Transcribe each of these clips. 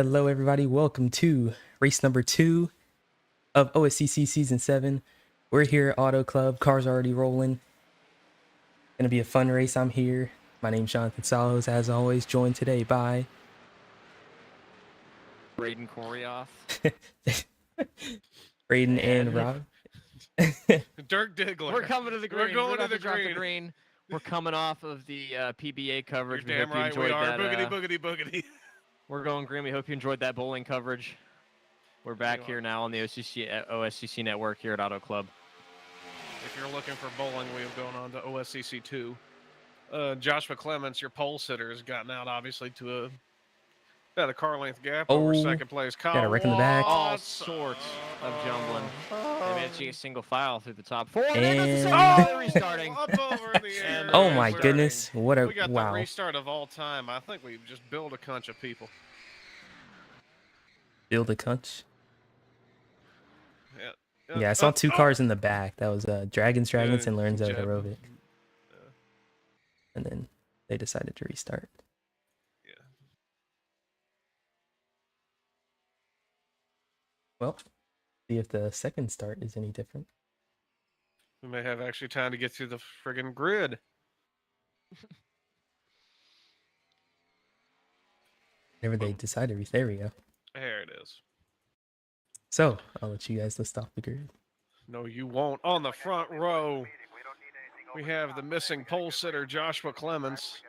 Hello, everybody. Welcome to race number 2 of OSCC Season 7. We're here at Auto Club. Cars are already rolling. Gonna be a fun race. I'm here. My name's Jonathan Salos, as always, joined today by... Braden Korioff. Braden and Rob. Dirk Diggler. We're coming to the green. We're going to the green. We're coming off of the PBA coverage. You're damn right we are. Boogity. We're going green. We hope you enjoyed that bowling coverage. We're back here now on the OSCC network here at Auto Club. If you're looking for bowling, we have gone on to OSCC 2. Joshua Clements, your pole sitter, has gotten out, obviously, to about a car length gap over second place. Got a wreck in the back. All sorts of jumbling. They managed to get single file through the top four. And restarting. Up over the air. oh my goodness! What a we got wow! the restart of all time. I think we've just built a bunch of people. Build a cunch. Yeah. Yeah, I saw two cars in the back. That was Dragons and Lorenzo Herovic. And then they decided to restart. Well, see if the second start is any different. We may have actually time to get through the friggin' grid. Whenever they decide to there we go. There it is. So, I'll let you guys list off the grid. No, you won't. On the front row, we have the missing pole sitter, Joshua Clements.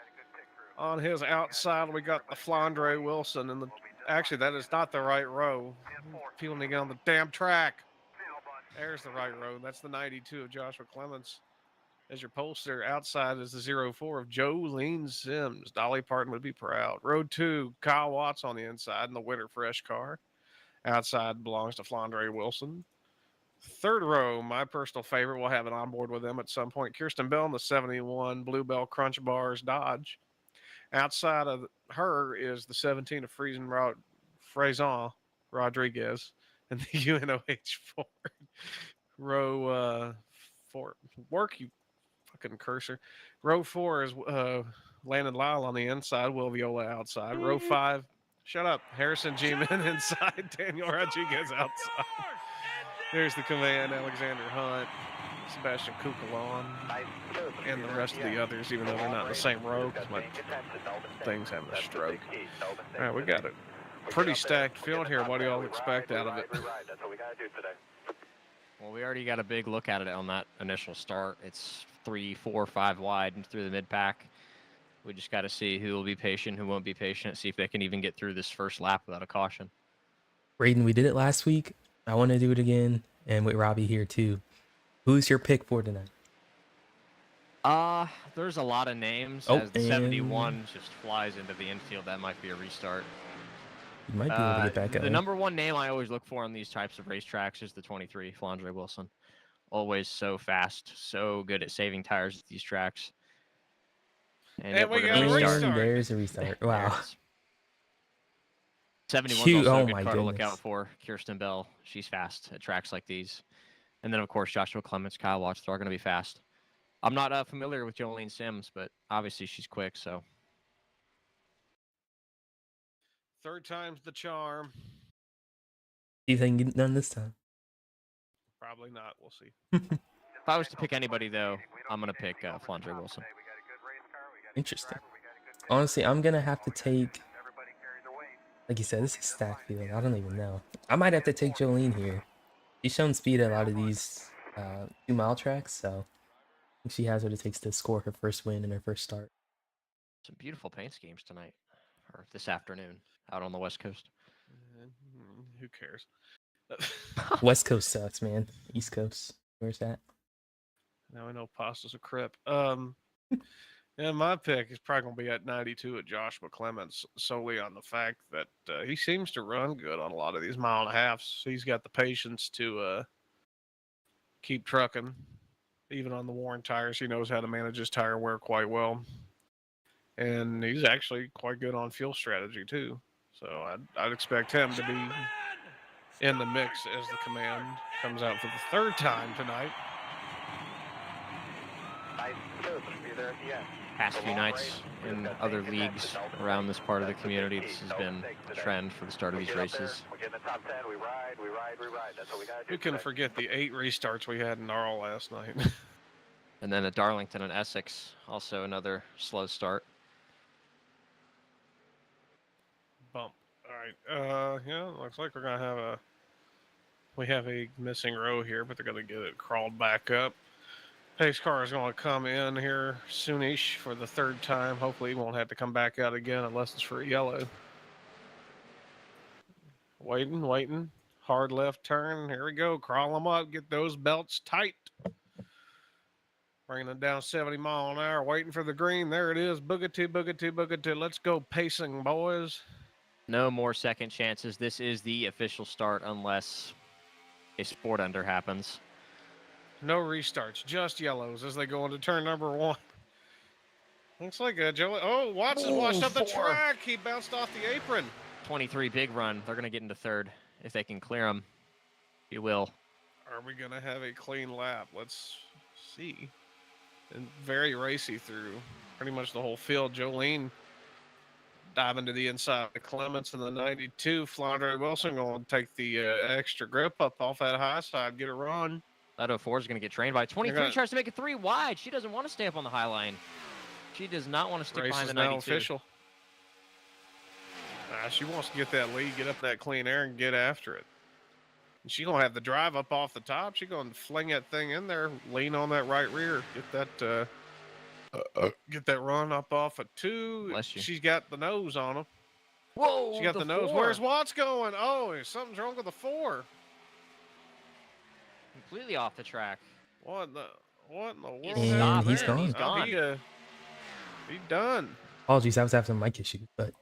On his outside, we got the Flandre Wilson. And actually, that is not the right row. People need to get on the damn track. There's the right row. That's the 92 of Joshua Clements. As your pole sitter, outside is the 04 of Jolene Sims. Dolly Parton would be proud. Row 2, Kyle Watts on the inside in the Winter Fresh car. Outside belongs to Flandre Wilson. Third row, my personal favorite. We'll have it on board with them at some point. Kirsten Bell in the 71 Bluebell Crunch Bars Dodge. Outside of her is the 17 of Fraisan Rodriguez and the UNOH Ford. Row 4. Work, you fucking cursor. Row 4 is Landon Lyle on the inside, Will Viola outside. Row 5. Shut up. Harrison G. Min inside. Daniel Rodriguez outside. There's the command. Alexander Hunt. Sebastian Kukalon. And the rest of the others, even though they're not in the same row because my thing's having a stroke. All right, we got a pretty stacked field here. What do y'all expect out of it? Well, we already got a big look at it on that initial start. It's 3, 4, 5 wide and through the mid-pack. We just got to see who will be patient, who won't be patient, see if they can even get through this first lap without a caution. Braden, we did it last week. I want to do it again, and with Robbie here too. Who's your pick for tonight? There's a lot of names. Oh, as the 71 just flies into the infield, that might be a restart. You might be able to get back up. The number one name I always look for on these types of racetracks is the 23, Flandre Wilson. Always so fast, so good at saving tires at these tracks. And we got a restart. There's a restart. Wow. 71 also oh a good my car to goodness. look out for. Kirsten Bell, she's fast at tracks like these. And then, of course, Joshua Clements, Kyle Watts, they're all going to be fast. I'm not familiar with Jolene Sims, but obviously she's quick, so. Third time's the charm. See if they can get it done this time. Probably not. We'll see. If I was to pick anybody, though, I'm going to pick Flandre Wilson. Interesting. Honestly, I'm going to have to take... Like you said, this is stacked field. I don't even know. I might have to take Jolene here. She's shown speed at a lot of these 2-mile tracks, so I think she has what it takes to score her first win in her first start. Some beautiful paint schemes tonight, or this afternoon, out on the West Coast. Who cares? West Coast sucks, man. East Coast, where's that? Now I know pasta's a crip. Yeah, my pick is probably going to be at 92 at Joshua Clements, solely on the fact that he seems to run good on a lot of these 1.5 miles. He's got the patience to keep trucking, even on the worn tires. He knows how to manage his tire wear quite well. And he's actually quite good on fuel strategy, too. So I'd expect him to be in the mix as the command comes out for the third time tonight. past few nights in other leagues around this part of the community, this has been a trend for the start of these races. Who can forget the 8 restarts we had in Arl last night? And then at Darlington and Essex, also another slow start. Bump. All right. Yeah, looks like we're gonna have a missing row here, but they're gonna get it crawled back up. Pace car is going to come in here soonish for the 3rd time. Hopefully, he won't have to come back out again unless it's for a yellow. Waiting. Hard left turn. Here we go. Crawl them up. Get those belts tight. Bringing it down 70 mile an hour. Waiting for the green. There it is. Boogity. Let's go pacing, boys. No more second chances. This is the official start unless a sport ender happens. No restarts, just yellows as they go into turn number 1. Looks like Joe. Oh, Watson's washed up the track. He bounced off the apron. 23 big run. They're going to get into 3rd if they can clear him. You will. Are we going to have a clean lap? Let's see. And very racy through pretty much the whole field. Jolene diving to the inside of Clements in the 92. Flandre Wilson going to take the extra grip up off that high side, get a run. That 04 is going to get trained by 23. Tries to make it 3 wide. She doesn't want to stay up on the high line. She does not want to stick behind the 92. Race is now official. She wants to get that lead, get up that clean air, and get after it. And she's going to have the drive up off the top. She's going to fling that thing in there, lean on that right rear, get that run up off of 2. Bless you. She's got the nose on him. Whoa! She got the nose. 4. Where's Watts going? Oh, something's wrong with the 4. Completely off the track. What in the world? And he's gone. He's gone. He done. Apologies, I was having a mic issue, but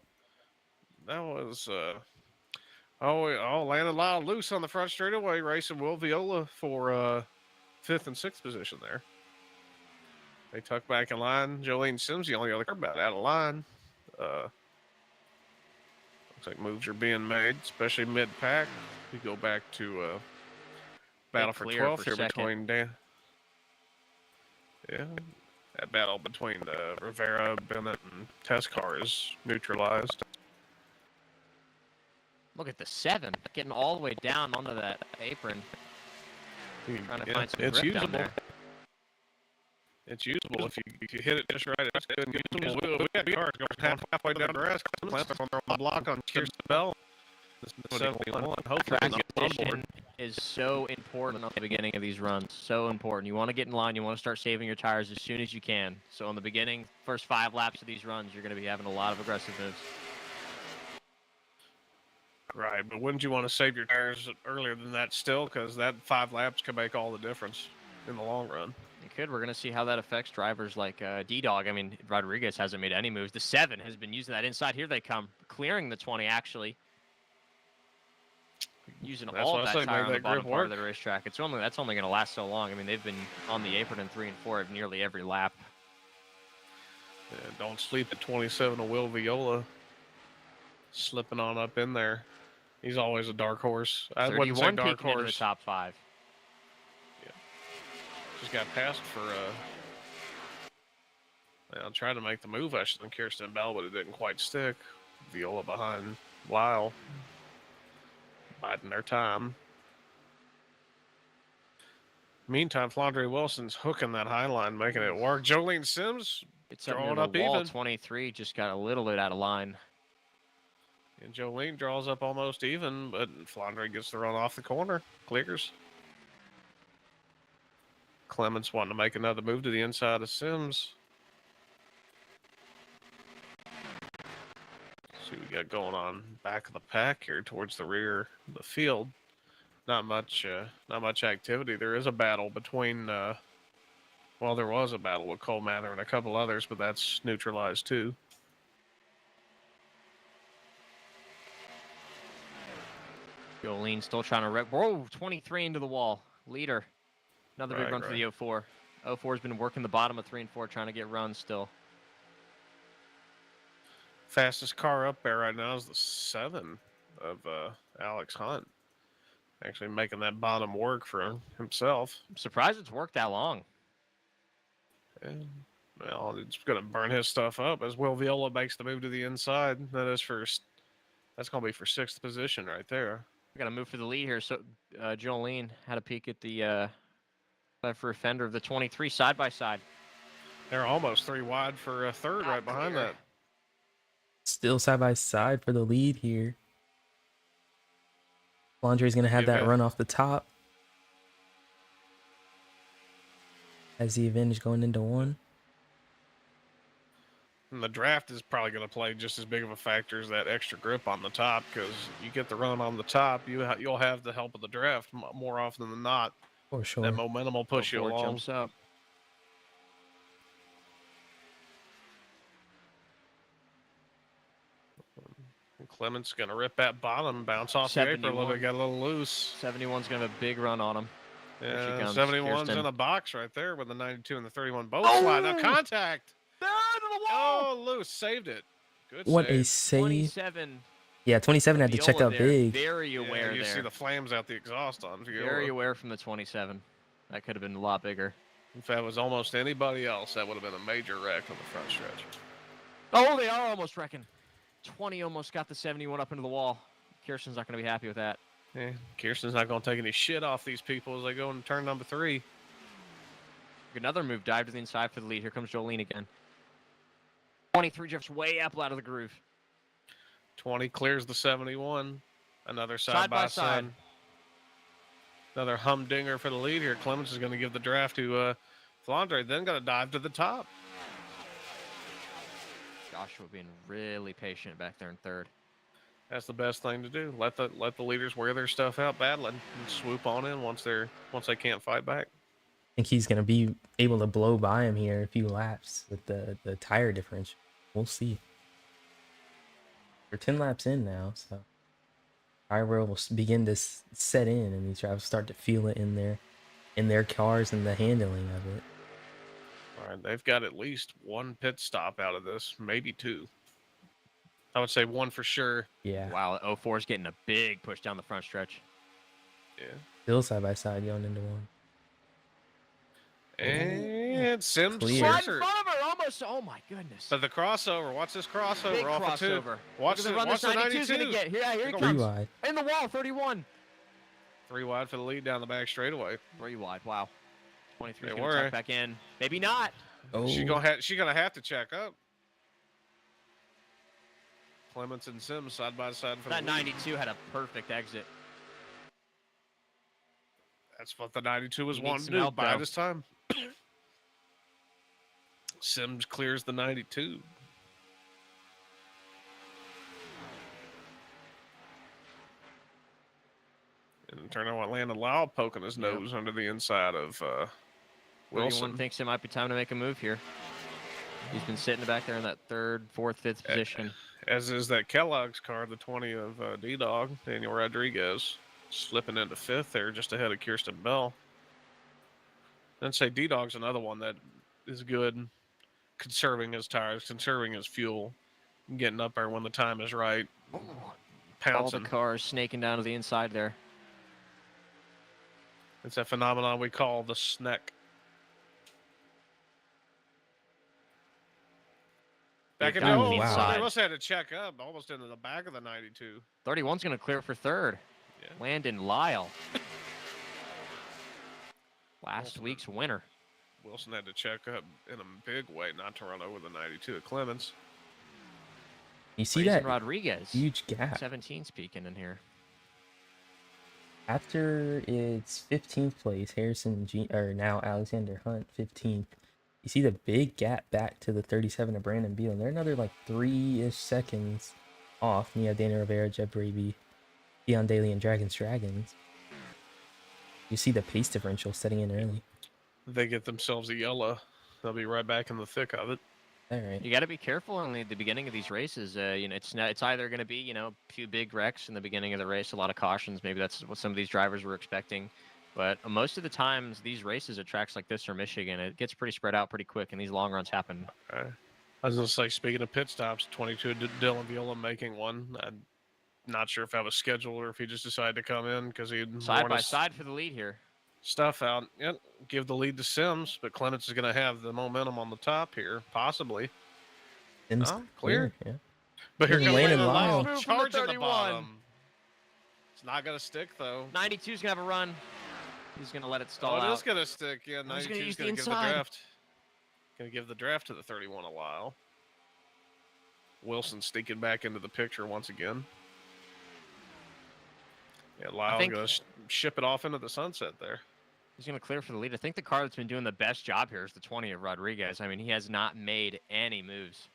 That was Landon Lyle loose on the front straightaway, racing Will Viola for 5th and 6th position there. They tuck back in line. Jolene Sims, the only other car about out of line. Looks like moves are being made, especially mid-pack. We go back to battle for 12th here between Dan. Yeah, that battle between Rivera, Bennett, and Tescar is neutralized. Look at the 7 getting all the way down onto that apron. Trying to find some it's grip usable. down there. It's usable if you hit it just right. It's good and usable. We got cars going halfway down the grass. Clements on the block on Kirsten Bell. Track position is so important at the beginning of these runs. So important. You want to get in line. You want to start saving your tires as soon as you can. So in the beginning, first 5 laps of these runs, you're going to be having a lot of aggressive moves. Right, but wouldn't you want to save your tires earlier than that still? Because that 5 laps can make all the difference in the long run. It could. We're going to see how that affects drivers like D-Dog. I mean, Rodriguez hasn't made any moves. The 7 has been using that inside. Here they come, clearing the 20, actually. Using all of that tire on the bottom part of the racetrack. That's only going to last so long. I mean, they've been on the apron in 3 and 4 of nearly every lap. Yeah, don't sleep at 27 of Will Viola. Slipping on up in there. He's always a dark horse. I wouldn't say dark horse. Into the top 5. Yeah. Just got passed for well, tried to make the move actually than Kirsten Bell, but it didn't quite stick. Viola behind Lyle. Biding their time. Meantime, Flandre Wilson's hooking that high line, making it work. Jolene Sims it's drawing up wall, even. 23 just got a little bit out of line. And Jolene draws up almost even, but Flandre gets the run off the corner. Clears. Clements wanting to make another move to the inside of Sims. See what we got going on back of the pack here towards the rear of the field. Not much activity. There is a battle between there was a battle with Cole Mather and a couple others, but that's neutralized too. Jolene still trying to wreck. Whoa, 23 into the wall. Leader. Another big run for the 04. 04's been working the bottom of 3 and 4, trying to get runs still. Fastest car up there right now is the 7 of Alex Hunt. Actually making that bottom work for himself. I'm surprised it's worked that long. And Well, it's going to burn his stuff up as Will Viola makes the move to the inside. That's going to be for 6th position right there. We got to move for the lead here. So Jolene had a peek at the left rear fender of the 23 side by side. They're almost 3 wide for a third right behind that. Still side by side for the lead here. Landry's going to have that run off the top. As the advantage going into 1. And the draft is probably going to play just as big of a factor as that extra grip on the top, because you get the run on the top, you'll have the help of the draft more often than not. For sure. That momentum will push you along. Jumps up. Clements going to rip that bottom, bounce off the apron a little bit, got a little loose. 71's going to have a big run on him. Yeah, 71's in a box right there with the 92 and the 31 both slide. Now contact. There to the wall. Oh, loose, saved it. Good What save. a save. 27. Yeah, 27 had to check out big. Very aware you there. see the flames out the exhaust on. Very aware from the 27. That could have been a lot bigger. If that was almost anybody else, that would have been a major wreck on the front stretch. Oh, they are almost wrecking. 20 almost got the 71 up into the wall. Kirsten's not going to be happy with that. Yeah, Kirsten's not going to take any shit off these people as they go into turn number 3. Another move, dive to the inside for the lead. Here comes Jolene again. 23 drifts way up out of the groove. 20 clears the 71. Another side by side. Another humdinger for the lead here. Clements is going to give the draft to Flandre, then going to dive to the top. Joshua being really patient back there in 3rd. That's the best thing to do. Let the leaders wear their stuff out battling and swoop on in once they can't fight back. I think he's going to be able to blow by him here a few laps with the tire differential. We'll see. We're 10 laps in now, so tire wear will begin to set in, and these drivers start to feel it in their cars and the handling of it. All right, they've got at least 1 pit stop out of this, maybe 2. I would say 1 for sure. Yeah. Wow, 04 is getting a big push down the front stretch. Yeah. Still side by side going into 1. And Sims Clear. Slide in front of her, almost. Oh my goodness. But the crossover, watch this crossover Big off crossover. of 2. Watch the run this 92's 92. gonna get. Yeah, here it 3 comes. wide. In the wall, 31. 3 wide for the lead down the back straightaway. 3 wide. Wow. 23 They gonna were. tuck back in. Maybe not. Oh, She's gonna have to check up. Clements and Sims side by side for That the lead. 92 had a perfect exit. That's what the 92 was He needs wanting to some do help, by though. this time. Sims clears the 92. And turn on Landon Lyle poking his nose under the inside of Wilson. Everyone thinks it might be time to make a move here. He's been sitting back there in that 3rd, 4th, 5th position. As is that Kellogg's car, the 20 of D-Dog, Daniel Rodriguez, slipping into 5th there just ahead of Kirsten Bell. Then say D-Dog's another one that is good, conserving his tires, conserving his fuel, getting up there when the time is right, All pouncing. the cars snaking down to the inside there. It's that phenomenon we call the snack. Back in the Oh, old, wow. they must have had to check up almost into the back of the 92. 31's going to clear for 3rd. Yeah. Landon Lyle. Last week's winner. Wilson had to check up in a big way not to run over the 92 at Clements. you see Grayson that Rodriguez. huge gap. 17's peeking in here. After its 15th place, or now Alexander Hunt 15th. You see the big gap back to the 37 of Brandon Beal. They're another like 3-ish seconds off. You have Dana Rivera, Jeb Braby, Dion Daly, and Dragons. You see the pace differential setting in early. They get themselves a yellow. They'll be right back in the thick of it. All right. You got to be careful in the beginning of these races. It's either going to be a few big wrecks in the beginning of the race, a lot of cautions. Maybe that's what some of these drivers were expecting. But most of the times, these races at tracks like this or Michigan, it gets pretty spread out pretty quick, and these long runs happen. I was going to say, speaking of pit stops, 22 Dylan Viola making one. I'm not sure if that was scheduled or if he just decided to come in because he Side by side for the lead here. stuff out. Yep, give the lead to Sims, but Clements is going to have the momentum on the top here, possibly. Sims Oh, clear. Yeah. But here Even comes Landon Landon Lyle. Lyle Move from the charging the 31. bottom. It's not going to stick, though. 92's gonna have a run. He's gonna let it stall Oh, it out. is going to stick. Yeah, I was gonna 92 is use the going to give the inside. draft. Going to give the draft to the 31 a Lyle. Wilson sneaking back into the picture once again. Yeah, Lyle's think- going to ship it off into the sunset there. He's gonna clear for the lead. I think the car that's been doing the best job here is the 20 of Rodriguez. I mean, he has not made any moves,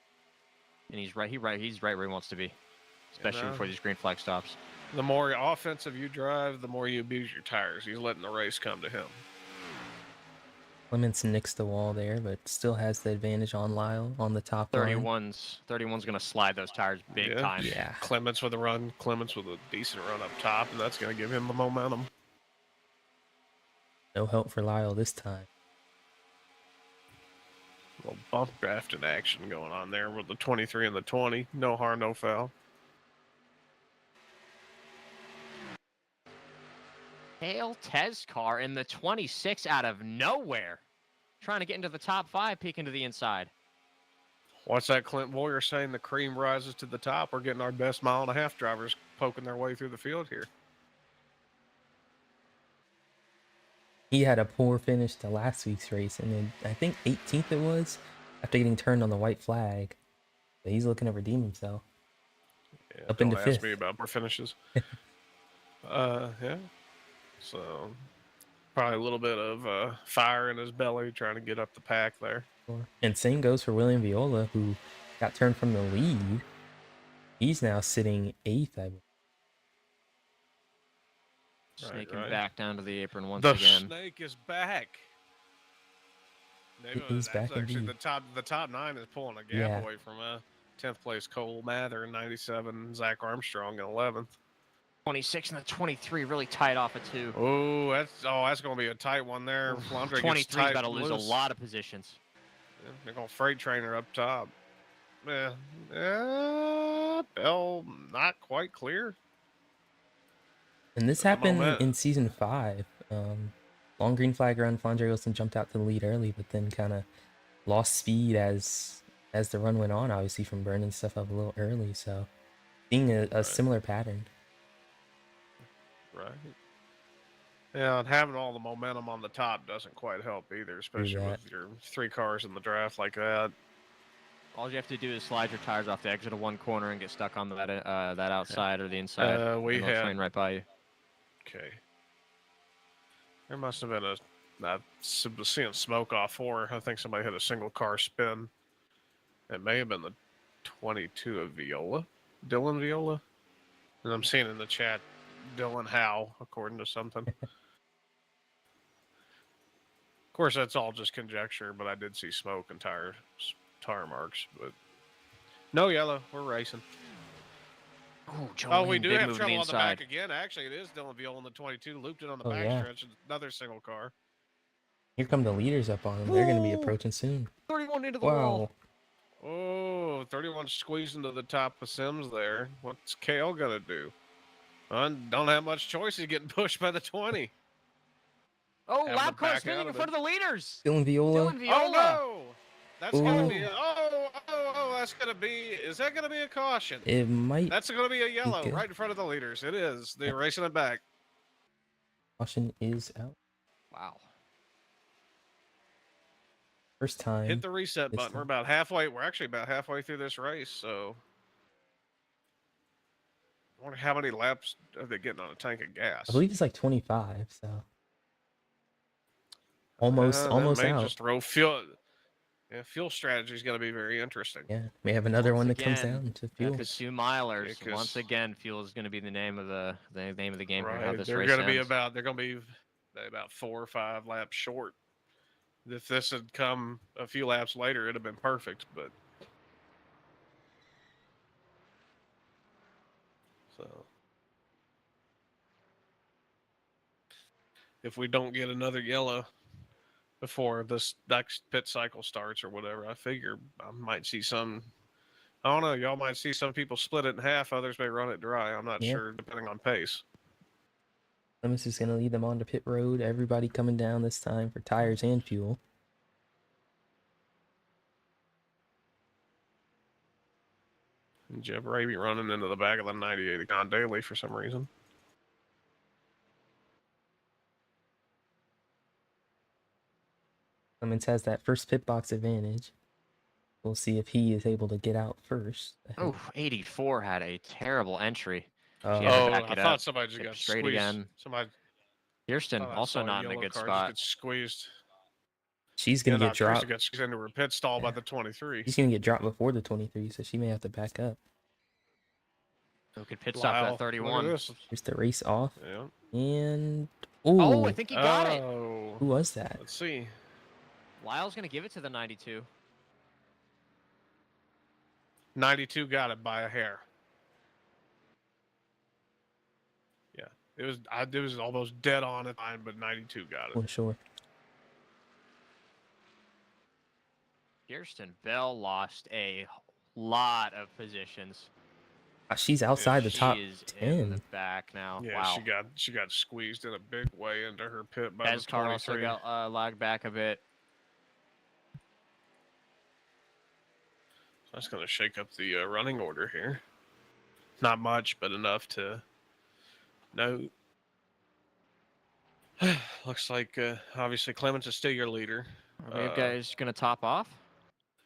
and he's right. He's right where he wants to be, especially before these green flag stops. The more offensive you drive, the more you abuse your tires. He's letting the race come to him. Clements nicks the wall there, but still has the advantage on Lyle on the top line. 31's gonna slide those tires big time. Yeah. Clements with a run. Clements with a decent run up top, and that's going to give him the momentum. No help for Lyle this time. A little bump drafting action going on there with the 23 and the 20. No harm, no foul. Hale Tez car in the 26 out of nowhere, trying to get into the top 5, peeking to the inside. What's that Clint Boyer saying? The cream rises to the top. We're getting our best mile-and-a-half drivers poking their way through the field here. He had a poor finish to last week's race, and then I think 18th it was after getting turned on the white flag. But he's looking to redeem himself. Yeah, Up don't into ask fifth. me about our finishes. Yeah. So probably a little bit of fire in his belly trying to get up the pack there. And same goes for William Viola, who got turned from the lead. He's now sitting 8th, I believe. Snaking right. back down to the apron once The again. snake is back. Maybe He's that's back actually indeed. the top 9 is pulling a gap Yeah. away from 10th place Cole Mather in 97, Zach Armstrong in 11th. 26 and the 23 really tight off of 2. Oh, that's going to be a tight one there. Flandre 23's about to lose a loose. lot of positions. Yeah, they're going to freight trainer up top. Yeah, Bell not quite clear. And this The happened momentum. in season 5. Long green flag run, Flandre Wilson jumped out to the lead early, but then kind of lost speed as the run went on, obviously from burning stuff up a little early. So seeing a Right. similar pattern. Right. Yeah, and having all the momentum on the top doesn't quite help either, especially that. with your 3 cars in the draft like that. All you have to do is slide your tires off the exit of one corner and get stuck on that outside or the inside. We and they'll had train right by you. Okay. There must have been I've seen smoke off 4. I think somebody had a single car spin. It may have been the 22 of Viola, Dylan Viola, and I'm seeing in the chat Dylan Howe, according to something. Of course, that's all just conjecture, but I did see smoke and tire marks. But no yellow, we're racing. Oh, We do have move to trouble the on the back inside. again. Actually, it is Dylan Viola in the 22, looped it on the Oh, back yeah. stretch. Another single car. Here come the leaders up on him. They're going to be approaching soon. 31 into the Wow. wall. Oh, 31 squeezing to the top of Sims there. What's KL going to do? Don't have much choice. He's getting pushed by the 20. Oh, Having lap to car back spinning out in of front of the leaders. Dylan Viola. Dylan Viola. Oh, no. That's going to be... Ooh. That's going to be... Is that going to be a caution? It might. That's going to be a yellow good. right in front of the leaders. It is. They're racing it back. Caution is out. Wow. First time. Hit the reset this button. time. We're about halfway. We're actually about halfway through this race, so... I wonder how many laps are they getting on a tank of gas? I believe it's like 25, so almost That may out. just throw fuel. Yeah, fuel strategy is going to be very interesting. Yeah, may have another Once one that comes again, down to fuel. The 2 milers. Yeah, 'cause- Once again, fuel is going to be the name of the name of the game. Here, how Right, this they're race going to be ends. about 4 or 5 laps short. If this had come a few laps later, it'd have been perfect. But so if we don't get another yellow before this next pit cycle starts or whatever, I figure I might see some. I don't know. Y'all might see some people split it in half. Others may run it dry. I'm not Yeah. sure, depending on pace. Clements is going to lead them onto pit road. Everybody coming down this time for tires and fuel. Jeb Raby running into the back of the 98 on daily for some reason. Clements has that first pit box advantage. We'll see if he is able to get out first. Oh, 84 had a terrible entry. She had to Oh, back I it thought up, somebody just chip got straight squeezed. again. Somebody. Kirsten I also saw not in a yellow good car spot. Just gets squeezed. She's going to get dropped. Kirsten got squeezed into her pit stall by the 23. She's going to get dropped before the 23, so she may have to back up. Who could pit stop that 31? Look at this. Here's the race off. Yeah. And Oh, I think he got it. Who was that? Let's see. Lyle's going to give it to the 92. 92 got it by a hair. Yeah, it was almost dead on at the time, but 92 got it. Oh, sure. Kirsten Bell lost a lot of positions. She's outside the top She is 10. in the back now. Yeah, Wow. she got squeezed in a big way into her pit by Pez the car also 23. got lagged back a bit. That's going to shake up the running order here. Not much, but enough to note. Looks like obviously Clements is still your leader. Are you guys going to top off?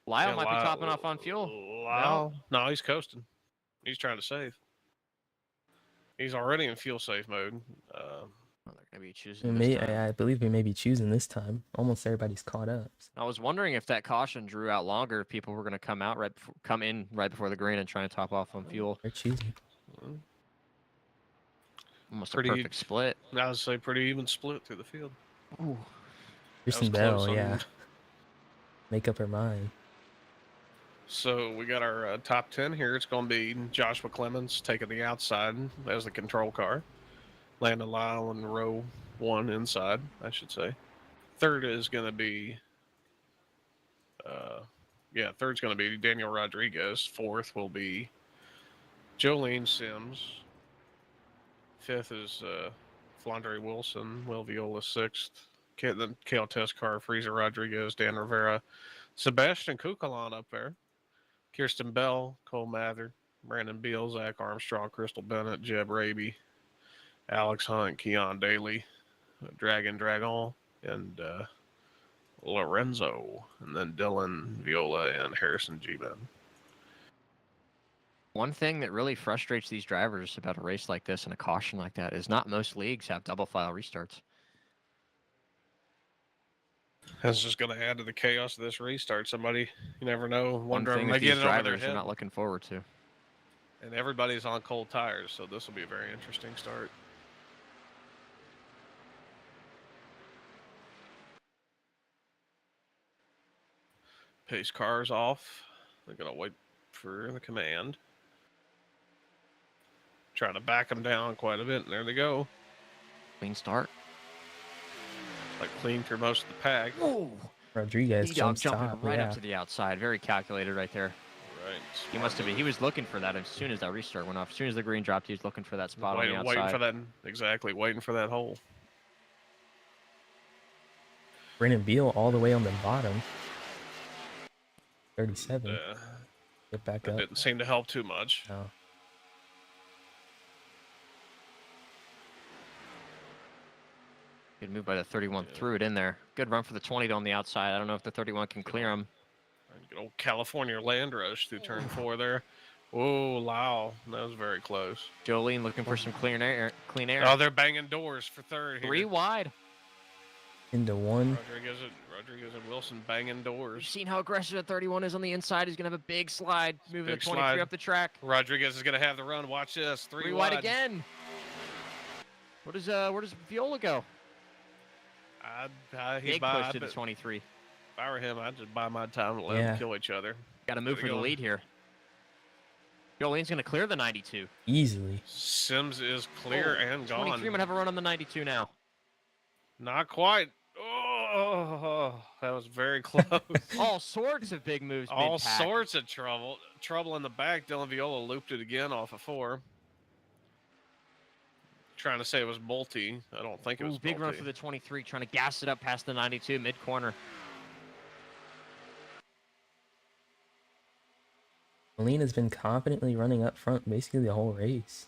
Lyle might be topping off on fuel. Lyle? No, he's coasting. He's trying to save. He's already in fuel safe mode. Well, they're going to be choosing this time. I believe we may be choosing this time. Almost everybody's caught up. I was wondering if that caution drew out longer, if people were going to come in right before the green and try and top off on fuel. They're choosing. Almost Pretty- a perfect split. I would say pretty even split through the field. Ooh. Kristen That was Bell, close on- yeah. Make up her mind. So we got our top 10 here. It's going to be Joshua Clements taking the outside as the control car. Landon Lyle in row 1 inside, I should say. Third is going to be, third's going to be Daniel Rodriguez. Fourth will be Jolene Sims. Fifth is Flandre Wilson. Will Viola sixth. Then Kale Testcar, Freezer Rodriguez, Dan Rivera. Sebastian Kukalan up there. Kirsten Bell, Cole Mather, Brandon Beal, Zach Armstrong, Crystal Bennett, Jeb Raby, Alex Hunt, Keon Daly, Dragon, and Lorenzo, and then Dylan Viola and Harrison G-Ben. One thing that really frustrates these drivers about a race like this and a caution like that is not most leagues have double file restarts. That's just going to add to the chaos of this restart. Somebody, you never know. One Wonder thing if that they get these it over their drivers are head. not looking forward to. And everybody's on cold tires, so this will be a very interesting start. Pace cars off. They're going to wait for the command. Trying to back them down quite a bit, and there they go. Clean start. Like clean through most of the pack. Ooh. Rodriguez D-Dog jumps jumping top. right Yeah. up to the outside. Very calculated right there. Right. He must have been. He was looking for that as soon as that restart went off. As soon as the green dropped, he was looking for that spot on the outside. Waiting for that. Exactly. Waiting for that hole. Brandon Beal all the way on the bottom. 37. Get back That up. didn't seem to help too much. No. Good move by the 31. Threw it in there. Good run for the 20 on the outside. I don't know if the 31 can clear him. Good old California land rush through turn 4 there. Oh, Lyle. That was very close. Jolene looking for some clean air. Oh, they're banging doors for third here. 3 wide. Into one. Rodriguez and Wilson banging We've doors. seen how aggressive the 31 is on the inside. He's going to have a big slide. Moving Big the 23 slide. up the track. Rodriguez is going to have the run. Watch this. 3 wide again. Where does Viola go? He's Big push to the 23. If I were him, I'd just buy my time and let Yeah. them kill each other. Got to move There for we the go. lead here. Jolene's going to clear the 92. Easily. Sims is clear and gone. 23 might have a run on the 92 now. Not quite. Oh, that was very close. All sorts of big moves. All mid-pack. sorts of trouble. Trouble in the back. Dylan Viola looped it again off of 4. trying to say it was multi. I don't think it was Big run multi. for the 23, trying to gas it up past the 92 mid-corner. Melina's been confidently running up front basically the whole race.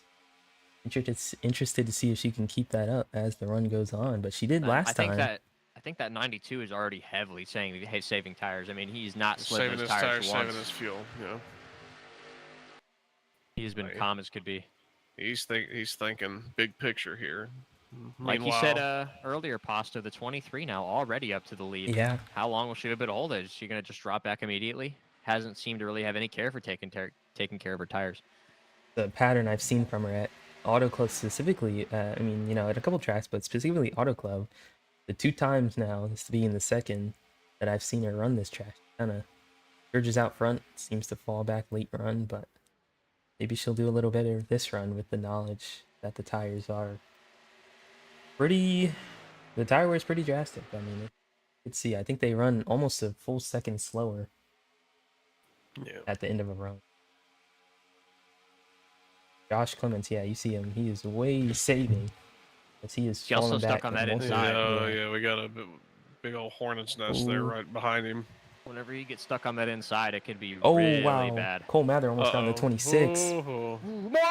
Interested to see if she can keep that up as the run goes on, but she did last time. I think that 92 is already heavily saying, hey, saving tires. I mean, he's not slid Saving those his tires tires, once. saving his fuel. Yeah. He's been calm as could be. He's thinking big picture here. Like you said earlier, Pasta, the 23 now already up to the lead. Yeah. How long will she be able to hold it? Is she going to just drop back immediately? Hasn't seemed to really have any care for taking care of her tires. The pattern I've seen from her at Auto Club specifically, I mean, you know, at a couple tracks, but specifically Auto Club, the 2 times now, this being the second that I've seen her run this track, kind of surges out front, seems to fall back late run, but maybe she'll do a little better this run with the knowledge that the tires are pretty, the tire wear is pretty drastic. I mean, let's see, I think they run almost a full second slower at the end of a run. Josh Clements, yeah, you see him. He is way saving as he is falling back. Stuck on that inside. Yeah, we got a big old hornet's nest there right behind him. Whenever he gets stuck on that inside, it could be Oh, really wow. bad. Cole Mather almost down to 26. More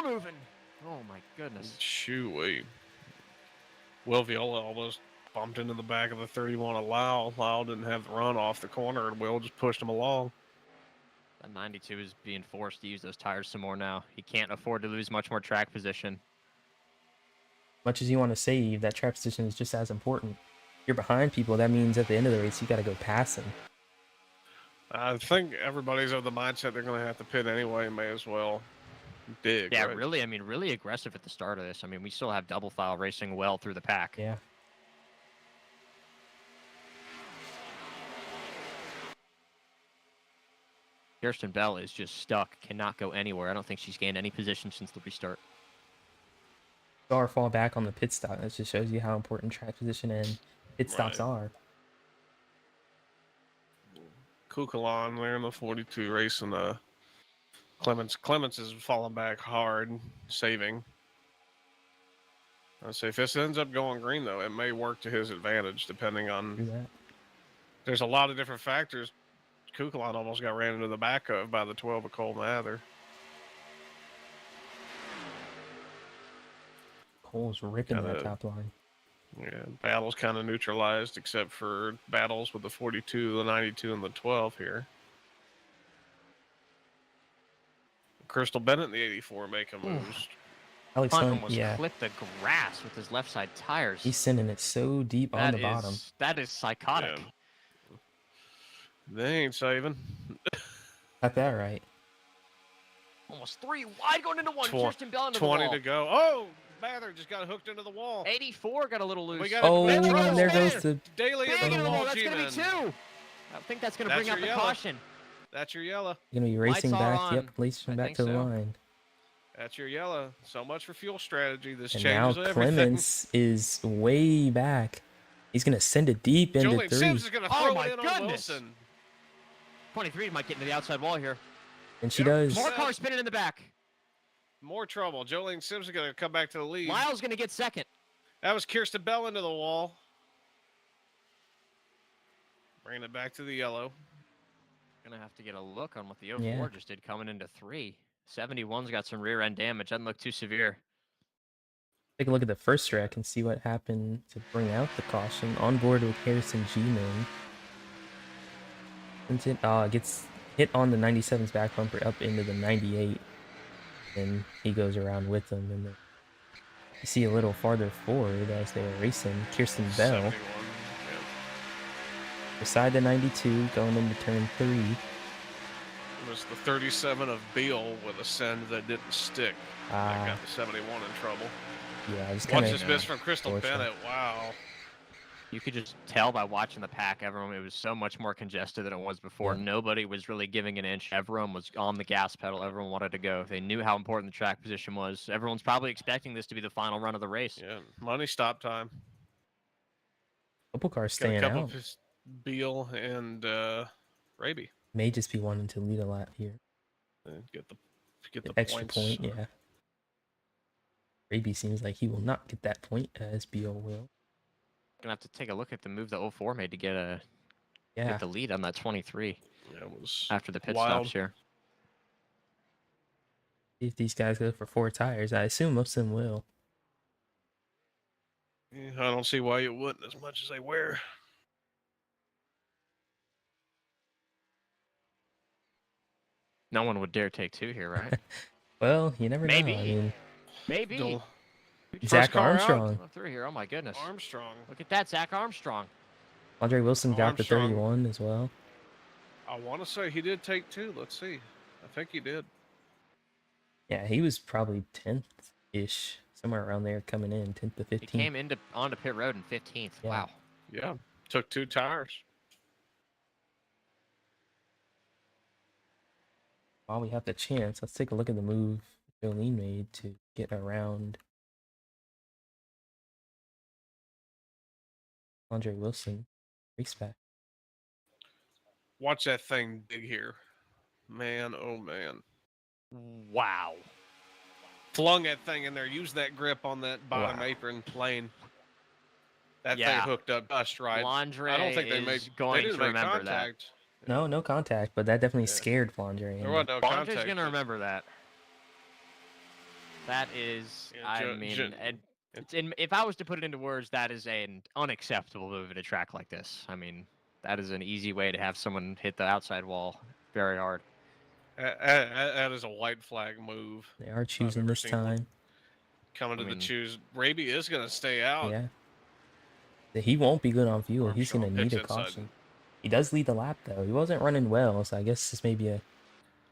moving. Oh, my goodness. Shoot, wait. Will Viola almost bumped into the back of the 31 of Lyle. Lyle didn't have the run off the corner, and Will just pushed him along. That 92 is being forced to use those tires some more now. He can't afford to lose much more track position. Much as you want to save, that track position is just as important. You're behind people, that means at the end of the race, you got to go past them. I think everybody's of the mindset they're going to have to pit anyway. May as well dig. Yeah, right? really. I mean, really aggressive at the start of this. I mean, we still have double file racing well through the pack. Yeah. Kirsten Bell is just stuck, cannot go anywhere. I don't think she's gained any position since the restart. Saw her fall back on the pit stop. That just shows you how important track position and pit stops are. Kukulon there in the 42 racing Clements. Clements is falling back hard, saving. I say if this ends up going green though, it may work to his advantage depending on. There's a lot of different factors. Kukulon almost got ran into the back of by the 12 of Cole Mather. Cole's ripping that top line. Yeah, battle's kind of neutralized except for battles with the 42, the 92, and the 12 here. Crystal Bennett in the 84 making moves. Alex Hunt almost clipped the grass with his left side tires. He's sending it so deep on the bottom. That is psychotic. Yeah. They ain't saving. Got that right. Almost 3 wide going into one. Kirsten Bell into 20 the wall. to go. Oh, Mather just got hooked into the wall. 84 got a little loose. And there goes the Daly into the wall. That's going to be 2. I think that's going to bring out the caution. That's your yellow. You're going to be racing back. Yep, racing back to the line. That's your yellow. So much for fuel strategy. This and changes now everything. Clements is way back. He's going to send it deep into Jolene 3. Sims is going to throw it in on Wilson. 23 might get into the outside wall here. And she does. More cars spinning in the back. More trouble. Jolene Sims is going to come back to the lead. Lyle's going to get second. That was Kirsten Bell into the wall. Bringing it back to the yellow. Going to have to get a look on what the 04 just did coming into 3. 71's got some rear end damage. Doesn't look too severe. Take a look at the first track and see what happened to bring out the caution. On board with Harrison G-Man. Gets hit on the 97's back bumper up into the 98. And he goes around with them. And then you see a little farther forward as they were racing, Kirsten Bell. Beside the 92, going into turn 3. It was the 37 of Beal with a send that didn't stick. That got the 71 in trouble. Yeah, just kind of. Watch this miss from Crystal Bennett. Wow. You could just tell by watching the pack, everyone, it was so much more congested than it was before. Yeah. Nobody was really giving an inch. Everyone was on the gas pedal. Everyone wanted to go. They knew how important the track position was. Everyone's probably expecting this to be the final run of the race. Yeah, money stop time. Couple cars staying out. Beal and Raby. May just be wanting to lead a lap here. And get the extra points. point, yeah. Raby seems like he will not get that point, as BO will. Gonna have to take a look at the move that 04 made to get Yeah, the lead on that 23 Yeah, it was after the pit wild. stops here. if these guys go for 4 tires, I assume most of them will. Yeah, I don't see why you wouldn't as much as they wear. No one would dare take 2 here, right? Well, you never Maybe. know. I mean, Maybe. Don't- Zach car out. Armstrong. 3 here. Oh my goodness. Armstrong. Look at that, Zach Armstrong. Andre Wilson got the Armstrong. 31 as well. I want to say he did take 2. Let's see. I think he did. Yeah, he was probably 10th-ish, somewhere around there coming in, 10th to 15th. He came onto pit road in 15th. Yeah. Wow. Yeah, took 2 tires. While we have the chance, let's take a look at the move Jolene made to get around Andre Wilson. Race back. Watch that thing dig here. Man, oh man. Wow. Flung that thing in there. Use that grip on that bottom Wow. apron lane. That Yeah. thing hooked up just right. Landre I don't think they is made going they didn't to make remember that. contact. No, no contact, but that definitely Yeah. scared Flandre. There was no Landre's contact. gonna remember that. That is, Yeah, I Jo- mean, Jo- if I was to put it into words, that is an unacceptable move at a track like this. I mean, that is an easy way to have someone hit the outside wall very hard. That is a white flag move. They are choosing ever this seen one. time. Coming I to mean- the choose. Raby is going to stay out. Yeah. He won't be good on fuel. He's Armstrong going to need a pits inside. caution. He does lead the lap, though. He wasn't running well, so I guess this may be a...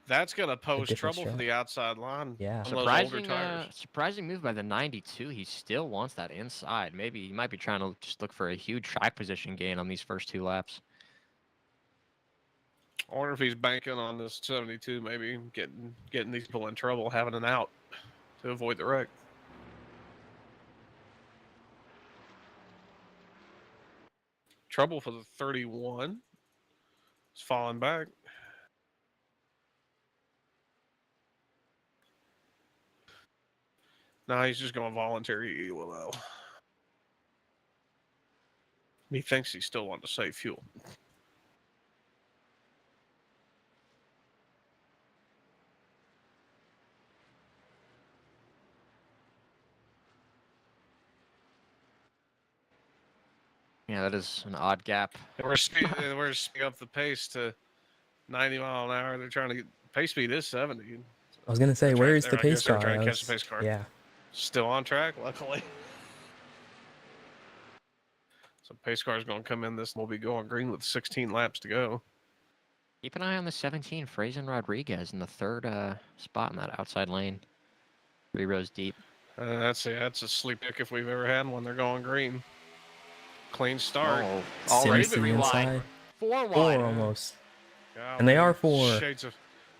That's going to pose different trouble for strat. the outside line. Yeah. On those older Surprising, tires. surprising move by the 92. He still wants that inside. Maybe he might be trying to just look for a huge track position gain on these first 2 laps. I wonder if he's banking on this 72, maybe getting these people in trouble, having an out to avoid the wreck. Trouble for the 31. It's falling back. No, he's just going voluntary ELO. He thinks he still wants to save fuel. Yeah, that is an odd gap. And we're speeding up the pace to 90 mile an hour. They're trying to get pace speed is 70. I was going to say, They're where trying- is the they're- I pace guess they're car? trying to I catch the was- pace car. Yeah. Still on track, luckily. So pace car is going to come in. This will be going green with 16 laps to go. Keep an eye on the 17, Frazen Rodriguez in the 3rd spot in that outside lane. 3 rows deep. That's a sleep pick if we've ever had one. They're going green. Clean start. Oh, Sims already to the 3 wide. inside. 4 4 wide. almost. Golly, And they are 4.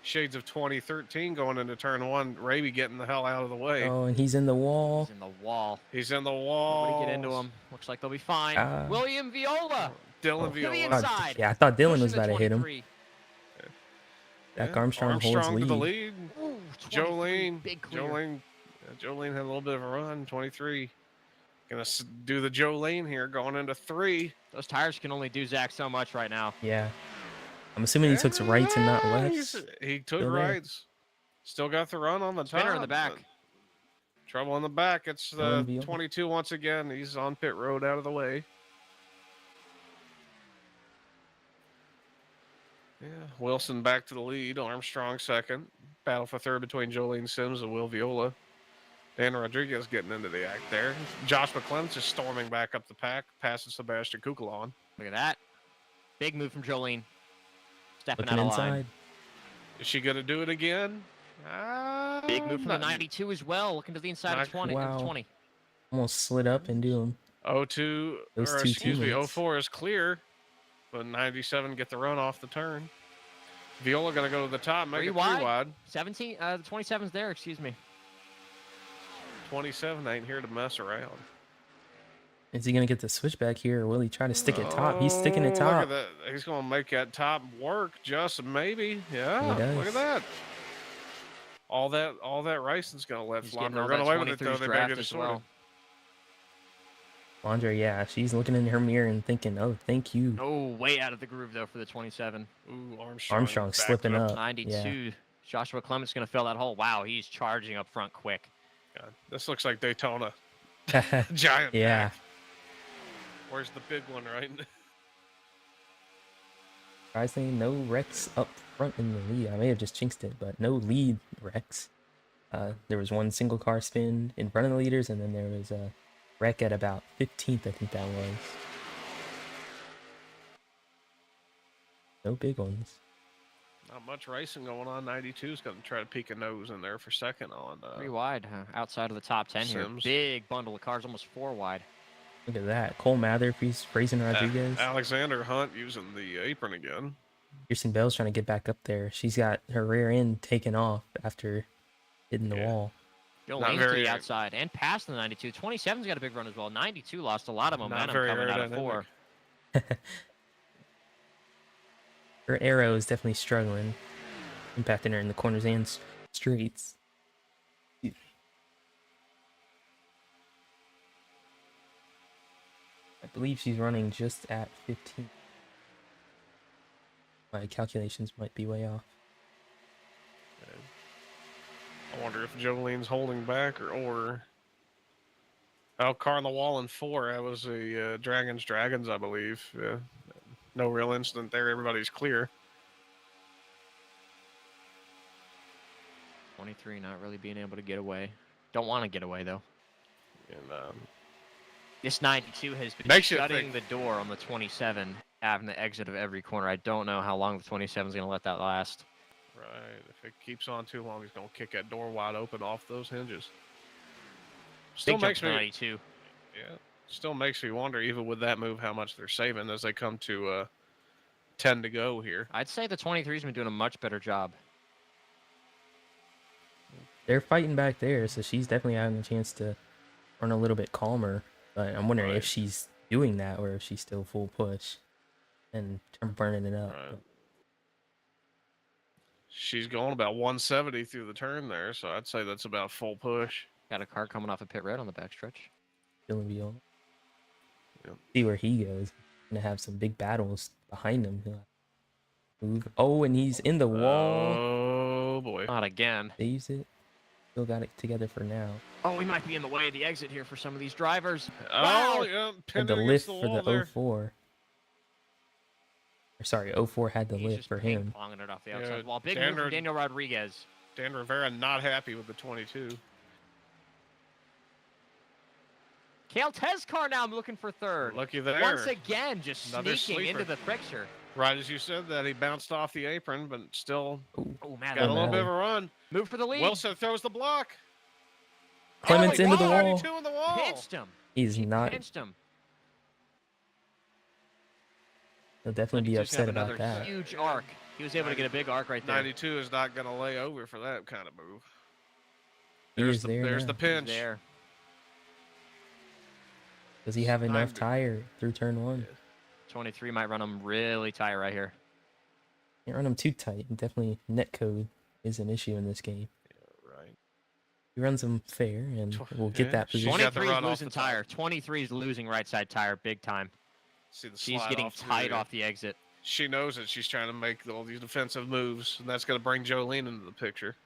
Shades of 2013 going into turn 1. Raby getting the hell out of the way. Oh, and he's in the wall. He's in the wall. He's in the wall. Nobody get into him. Looks like they'll be fine. William Viola Dylan Oh. to the Viola. inside. Yeah, I thought Dylan pushing was the about to hit him. 23. Zach Armstrong holds to the lead. lead. Ooh, 23, Jolene. big clear. Jolene had a little bit of a run. 23. Gonna do the Jolene here going into 3. Those tires can only do Zach so much right now. Yeah. I'm assuming he took rights and not lefts. He took Still there. rights. Still got the run on the top. Spinner in the back. but Trouble in the back. It's Dylan Viola. 22 once again. He's on pit road out of the way. Yeah, Wilson back to the lead. Armstrong second. Battle for third between Jolene Sims and Will Viola. Dan Rodriguez getting into the act there. Josh McClellan's just storming back up the pack, passing Sebastian Kukulon. Look at that. Big move from Jolene. Stepping Looking out of inside. line. Is she going to do it again? Big move from the Not- 92 as well. Looking to the inside Not- of 20. Wow. 20. Almost slid up and do him. 02, Those or two excuse me, teammates. 04 is clear, but 97 get the run off the turn. Viola going to go to the top, make Three it wide. 3 wide. 17. The 27's there. Excuse me. 27 ain't here to mess around. Is he going to get the switchback here, or will he try to stick it top? He's sticking it Look top. at that. He's going to make that top work, just maybe. Yeah, He does. look at that. All that racing's gonna let He's getting Flandre all run that away with it though. 23s They better draft get it as sorted. well. Andre, yeah, she's looking in her mirror and thinking, "Oh, thank you." Oh, way out of the groove though for the 27. Ooh, Armstrong. Armstrong backed slipping it up. 92. Yeah, Joshua Clement's going to fill that hole. Wow, he's charging up front quick. God, this looks like Daytona. Giant yeah. pack. Where's the big one, right? Surprisingly, no wrecks up front in the lead. I may have just jinxed it, but no lead wrecks. There was one single car spin in front of the leaders, and then there was a wreck at about 15th, I think that was. No big ones. Not much racing going on. 92 is going to try to peek a nose in there for second on. 3 wide, outside of the top 10 Sims. here. Big bundle of cars, almost 4 wide. Look at that. Cole Mather praising Rodriguez. Alexander Hunt using the apron again. Kirsten Bell's trying to get back up there. She's got her rear end taken off after hitting the wall. Joe Not Lane's to very- the outside and past the 92. 27's got a big run as well. 92 lost a lot of Not momentum very coming out of aerodynamic. 4. Her arrow is definitely struggling, impacting her in the corners and straights. I believe she's running just at 15. My calculations might be way off. I wonder if Jolene's holding back or oh, car on the wall in 4. That was a Dragons, I believe. Yeah. No real incident there. Everybody's clear. 23 not really being able to get away. Don't want to get away, though. And This 92 has been Makes you shutting think. the door on the 27, having the exit of every corner. I don't know how long the 27 is going to let that last. right, if it keeps on too long, he's going to kick that door wide open off those hinges. Still Big jump makes to me 92. Yeah, still makes me wonder, even with that move, how much they're saving as they come to 10 to go here. I'd say the 23's been doing a much better job. They're fighting back there, so she's definitely having a chance to run a little bit calmer. But I'm wondering Right. if she's doing that or if she's still full push and burning it up. Right. She's going about 170 through the turn there, so I'd say that's about full push. Got a car coming off a pit red on the backstretch. Feeling Viola. Yep. See where he goes. Gonna have some big battles behind him. He'll move. Oh, and he's in the wall. Oh boy. Not again. Saves it. Still got it together for now. Oh, we might be in the way of the exit here for some of these drivers. Oh, Wow. yeah, Had pinned the against lift the for wall the there. 04. Or sorry, 04 had the He's lift just for him. ping-ponging it off the Yeah, outside wall. Big move from Daniel Rodriguez. Dan Rivera not happy with the 22. Kale Tezcar now looking for third. Looky there. Once again, just Another sneaking into sleeper. the picture. Right as you said that, he bounced off the apron, but still Oh, man. got a little Matter. bit of a run. Move for the lead. Wilson throws the block. Clements Oh, into the wow, wall. 92 in the wall. Pinched him. He's She not. pinched him. He'll definitely be 92's upset got about another that. huge arc. He was able to get a big arc right there. 92 is not going to lay over for that kind of move. He There's is the, there there's now. the He's pinch. there. Does he have enough 90. tire through turn 1? 23 might run him really tight right here. Can't run him too tight. Definitely netcode is an issue in this game. Right. He runs them fair, and we'll get Yeah, that she's position. got the 23 is run off losing the top. tire. 23 is losing right side tire big time. See the She's slide getting off through tight there. off the exit. She knows that she's trying to make all these defensive moves, and that's going to bring Jolene into the picture.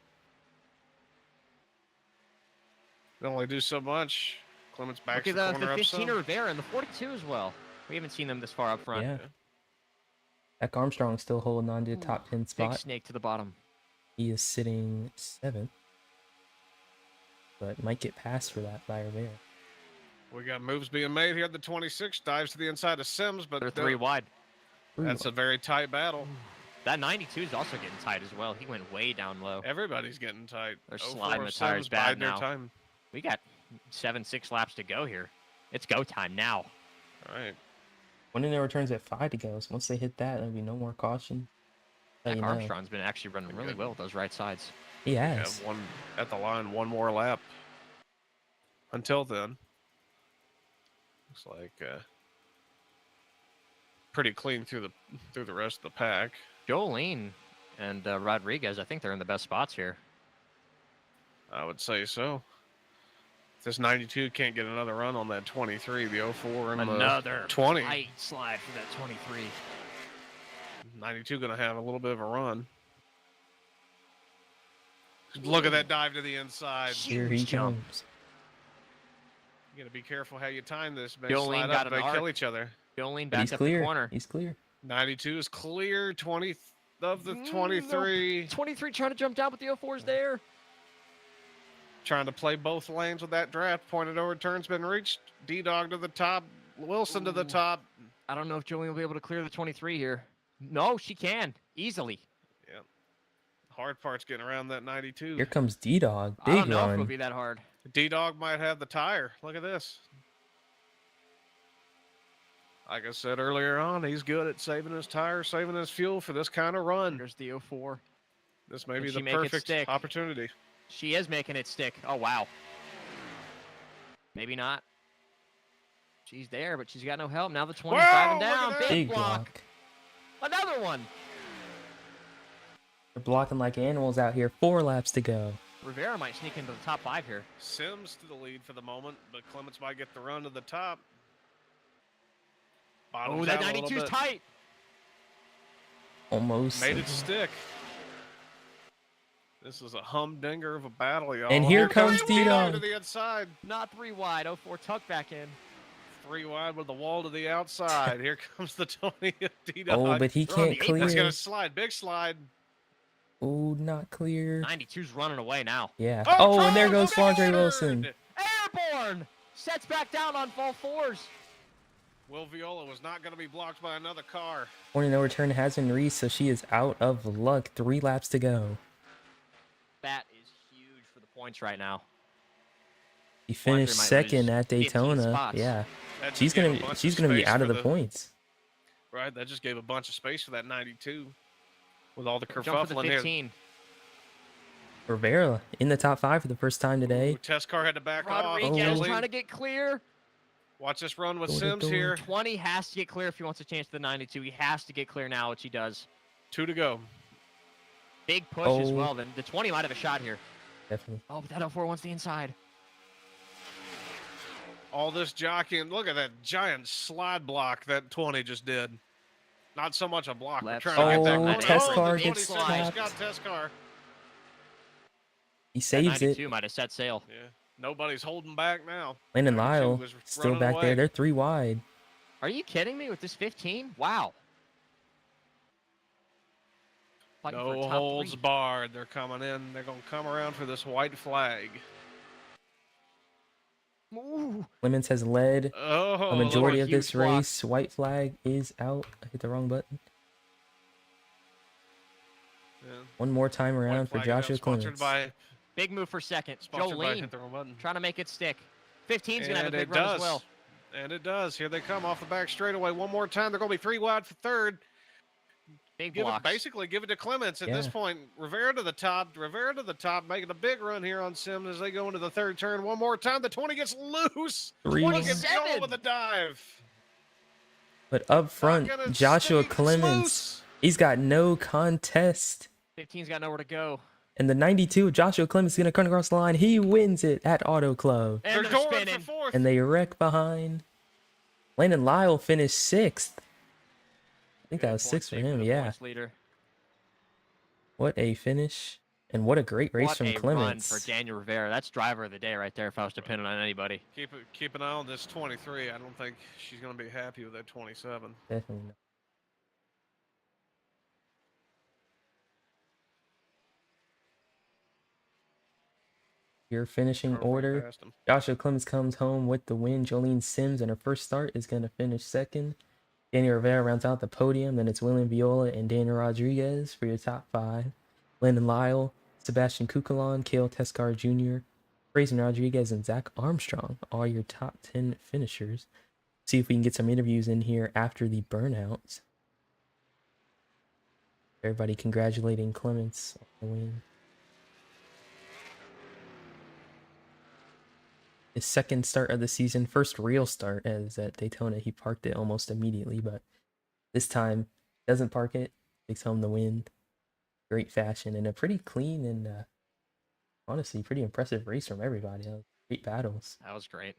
They only do so much. Clements backs Look the at corner the up 15 some. Rivera and the 42 as well. We haven't seen them this far up front. Yeah. Zach Armstrong still holding on to the top 10 Big spot. snake to the bottom. He is sitting 7th, but might get passed for that by Rivera. We got moves being made here. The 26 dives to the inside of Sims, but They're 3 wide. that's a very tight battle. That 92 is also getting tight as well. He went way down low. Everybody's getting tight. They're 04 sliding the tires Sims bad biding their now. time. We got 6 laps to go here. It's go time now. All right. One in there returns at 5 to go. So once they hit that, there'll be no more caution. Let Zach you know. Armstrong's been actually running really Good. well with those right sides. He We has. have one at the line, one more lap. Until then, looks like pretty clean through the rest of the pack. Jolene and Rodriguez, I think they're in the best spots here. I would say so. This 92 can't get another run on that 23, the 04 and Another the 20. tight slide for that 23. 92 going to have a little bit of a run. Look at that dive to the inside. Here he Huge jump. comes. You got to be careful how you time this. May Jolene slide got up, an they kill arc. each other. Jolene But back he's up clear. the corner. He's clear. 92 is clear. 20 of the 23. Nope. 23 trying to jump down, but the 04's there. Trying to play both lanes with that draft. Pointed over, turn's been reached. D-Dog to the top. Wilson to the top. I don't know if Jolene will be able to clear the 23 here. No, she can. Easily. Yeah. Hard part's getting around that 92. Here comes D-Dog. I Big don't know if it'll run. be that hard. D-Dog might have the tire. Look at this. Like I said earlier on, he's good at saving his tire, saving his fuel for this kind of run. There's the 04. This may Can be she the make it perfect stick? opportunity. She is making it stick. Oh, wow. Maybe not. She's there, but she's got no help. Now the 25 and Whoa, look down. at that. Big Big block. Another one. They're blocking like animals out here. 4 laps to go. Rivera might sneak into the top 5 here. Sims to the lead for the moment, but Clements might get the run to the top. Oh, Bottoms that out a little 92's bit. tight. Almost. Made it stick. This is a humdinger of a battle, y'all. And here comes D-Dog D-Dog. to the inside. Not 3 wide. 04 tuck back in. 3 wide with the wall to the outside. Here comes the 20 of D-Dog. Oh, but he They're on can't the clear. It's going to slide. Big slide. Oh, not clear. 92's running away now. Yeah. Oh, and there goes look at Flandre that Wilson. turn. Airborne. Sets back down on all 4s. Will Viola was not going to be blocked by another car. Point of no return has been reached, so she is out of luck. 3 laps to go. That is huge for the points right now. He finished might second lose at 15 Daytona. spots. Yeah. That just She's gave a gonna bunch she's of gonna be space out of for the points. Right, that just gave a bunch of space for that 92 with all the Jump for the kerfuffling here. 15. Rivera in the top 5 for the first time today. Ooh, test car had to back off. Rodriguez Oh. trying to get clear. Watch this run with Door to Sims door. here. 20 has to get clear if he wants a chance to the 92. He has to get clear now, which he does. 2 to go. Big push as Oh. well. Then the 20 might have a shot here. Definitely. Oh, but that 04 wants the inside. All this jockeying. Look at that giant slide block that 20 just did. Not so much a block. We're Left trying to get that side. corner. Oh, test the car 20 gets Sims slapped. got test car. He That saves it. 92 might have set sail. Yeah. Nobody's holding back now. Landon 92 Lyle was still running back away. there. They're 3 wide. Are you kidding me with this 15? Wow. Fighting for a No top holds 3. barred. They're coming in. They're going to come around for this white flag. Ooh. Clements has led Oh, a majority of huge this block. race. White flag is out. I hit the wrong button. yeah. One more time White around for flag event Joshua sponsored Clements. by Big move for second. Sponsored by Jolene Hit the Wrong Button. trying to make it stick. 15's going to have a And big it run does. as well. And it does. Here they come off the back straightaway. One more time. They're going to be 3 wide for third. Big Give it, blocks. basically, give it to Clements at this Yeah. point. Rivera to the top, making a big run here on Sims as they go into the third turn. One more time. The 20 gets loose. 3 Look at 27. Viola with a dive. But up front, Not gonna Joshua stay. It's Clements, loose. he's got no contest. 15's got nowhere to go. And the 92, Joshua Clements is going to come across the line. He wins it at Auto Club. And They're they're going spinning. for fourth. And they wreck behind. Landon Lyle finished 6th. I think that Good was point 6th for save him, the yeah. points leader. What a finish. And what a great race What from a Clements. run for Daniel Rivera. That's driver of the day right there if I was depending on anybody. Keep an eye on this 23. I don't think she's going to be happy with that 27. Definitely not. Your finishing Perfect order. past him. Joshua Clements comes home with the win. Jolene Sims in her first start is going to finish 2nd. Daniel Rivera rounds out the podium. Then it's William Viola and Daniel Rodriguez for your top 5. Landon Lyle, Sebastian Kukalon, Cale Tescar Jr., Grayson Rodriguez, and Zach Armstrong are your top 10 finishers. See if we can get some interviews in here after the burnouts. Everybody congratulating Clements on the win. His second start of the season, first real start, as at Daytona. He parked it almost immediately, but this time doesn't park it, takes home the win. Great fashion and a pretty clean and Honestly, pretty impressive race from everybody. Great battles. That was great.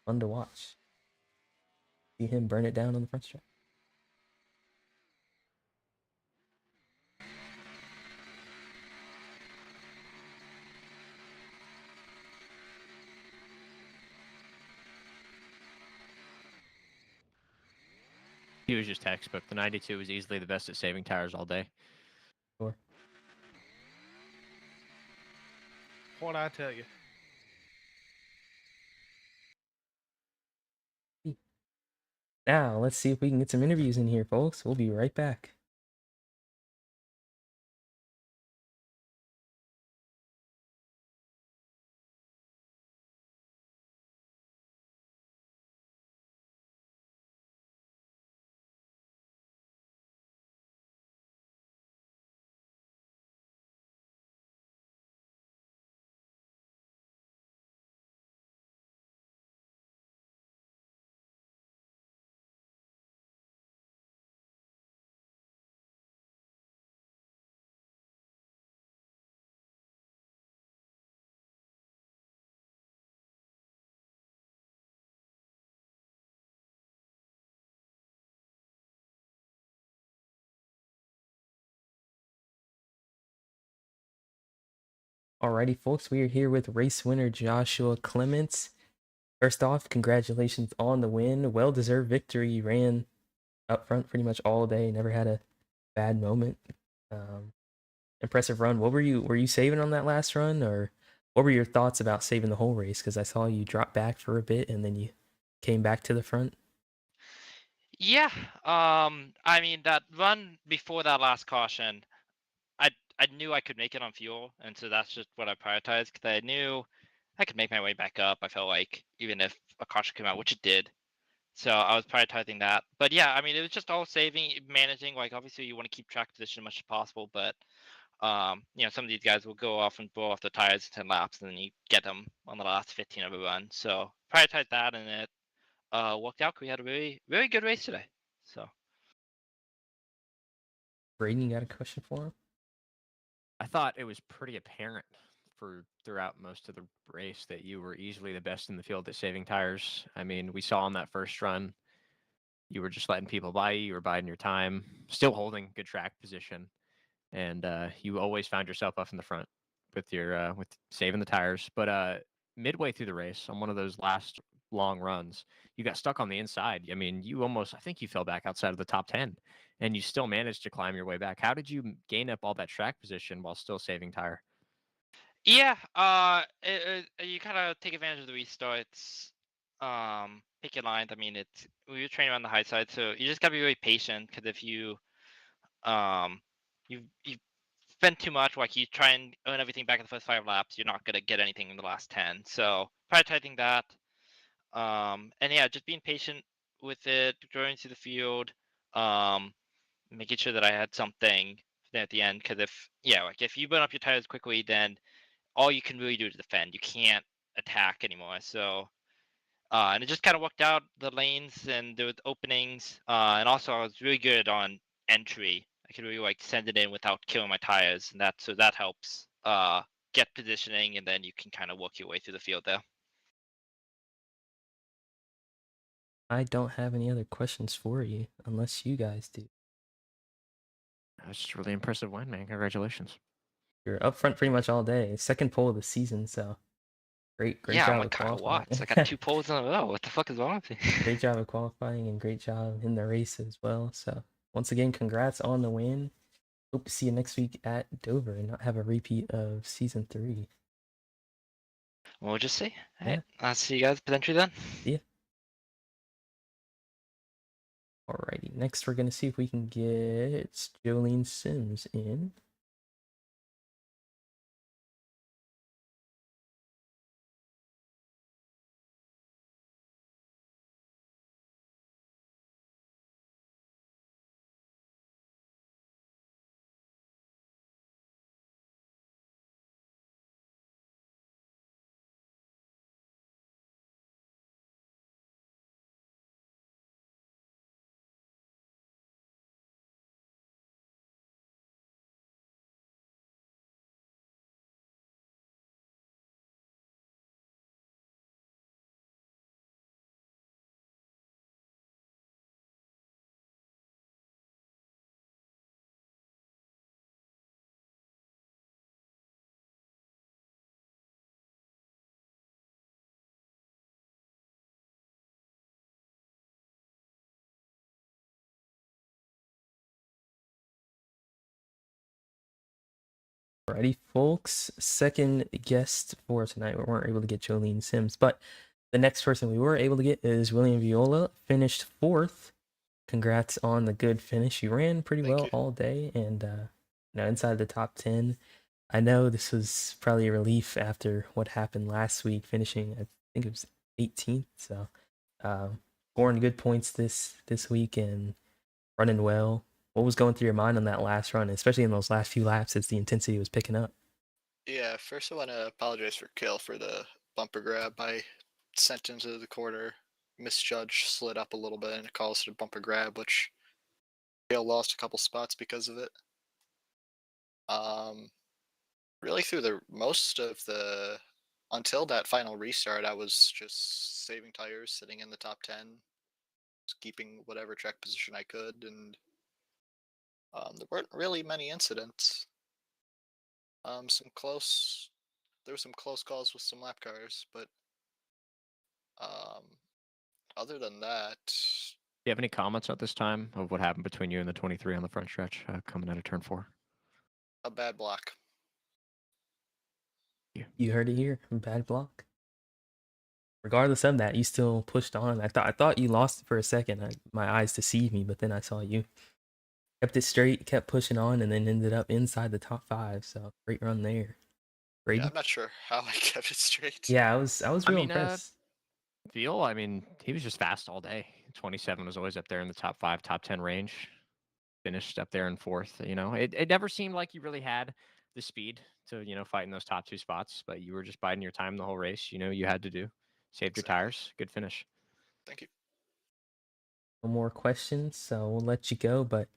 Fun to watch. See him burn it down on the front stretch. He was just textbook. The 92 was easily the best at saving tires all day. Sure. What I tell you. Now, let's see if we can get some interviews in here, folks. We'll be right back. Alrighty, folks, we are here with race winner Joshua Clements. First off, congratulations on the win. Well-deserved victory. You ran up front pretty much all day. Never had a bad moment. Impressive run. Were you saving on that last run, or what were your thoughts about saving the whole race? Because I saw you drop back for a bit and then you came back to the front. Yeah, I mean that run before that last caution, I knew I could make it on fuel, and so that's just what I prioritized because I knew I could make my way back up. I felt like even if a caution came out, which it did, so I was prioritizing that. But yeah, I mean it was just all saving, managing. Like obviously you want to keep track of position as much as possible, but you know some of these guys will go off and blow off the tires in 10 laps, and then you get them on the last 15 of a run. So prioritize that, and it worked out. We had a very good race today. So. Braden, you got a question for him? I thought it was pretty apparent throughout most of the race that you were easily the best in the field at saving tires. I mean, we saw on that first run, you were just letting people by you. You were biding your time, still holding good track position, and you always found yourself up in the front with your with saving the tires. But midway through the race, on one of those last long runs, you got stuck on the inside. I mean, I think you fell back outside of the top 10, and you still managed to climb your way back. How did you gain up all that track position while still saving tire? Yeah, you kind of take advantage of the restarts, pick your lines. I mean, we were training on the high side, so you just gotta be really patient because if um, you spend too much, like you try and earn everything back in the first 5 laps, you're not gonna get anything in the last 10. So prioritizing that, and yeah, just being patient with it, going through the field, um, making sure that I had something at the end. Because if you burn up your tires quickly, then all you can really do is defend. You can't attack anymore. So, and it just kind of worked out the lanes and there was openings. And also, I was really good on entry. I could really like send it in without killing my tires, and that helps get positioning, and then you can kind of work your way through the field there. I don't have any other questions for you unless you guys do. That's just a really impressive win, man. Congratulations. You're up front pretty much all day. Second pole of the season, so great Yeah, job I'm of like Kyle qualifying. Watts. I got 2 poles in a row. What the fuck is wrong with me? Great job of qualifying and great job in the race as well. So once again, congrats on the win. Hope to see you next week at Dover and not have a repeat of season 3. We'll just see. All Yeah. right, I'll see you guys potentially then. Yeah. Alrighty. Next, we're gonna see if we can get Jolene Sims in. Alrighty, folks. Second guest for tonight. We weren't able to get Jolene Sims, but the next person we were able to get is William Viola. Finished 4th. Congrats on the good finish. You ran pretty Thank well you. all day, and inside the top 10. I know this was probably a relief after what happened last week, finishing I think it was 18th. So, scoring good points this week and running well. What was going through your mind on that last run, especially in those last few laps as the intensity was picking up? Yeah, first I want to apologize for Kill for the bumper grab. I sent into the corner, misjudged, slid up a little bit, and it caused a bumper grab, which Kill lost a couple spots because of it. Really through the most of the until that final restart, I was just saving tires, sitting in the top 10, just keeping whatever track position I could, and there weren't really many incidents. There were some close calls with some lap cars, but other than that, Do you have any comments at this time of what happened between you and the 23 on the front stretch coming out of turn 4? a bad block. You heard it here. Bad block. Regardless of that, you still pushed on. I thought you lost it for a second. My eyes deceived me, but then I saw you kept it straight, kept pushing on, and then ended up inside the top 5. So great run there. Brady? Yeah, I'm not sure how I kept it straight. Yeah, I was real impressed. Veal, I mean, he was just fast all day. 27 was always up there in the top 5, top 10 range. Finished up there in 4th. You know, it never seemed like you really had the speed to, fight in those top 2 spots, but you were just biding your time the whole race. You had to do. Saved your tires. Good finish. Thank you. No more questions, so we'll let you go. But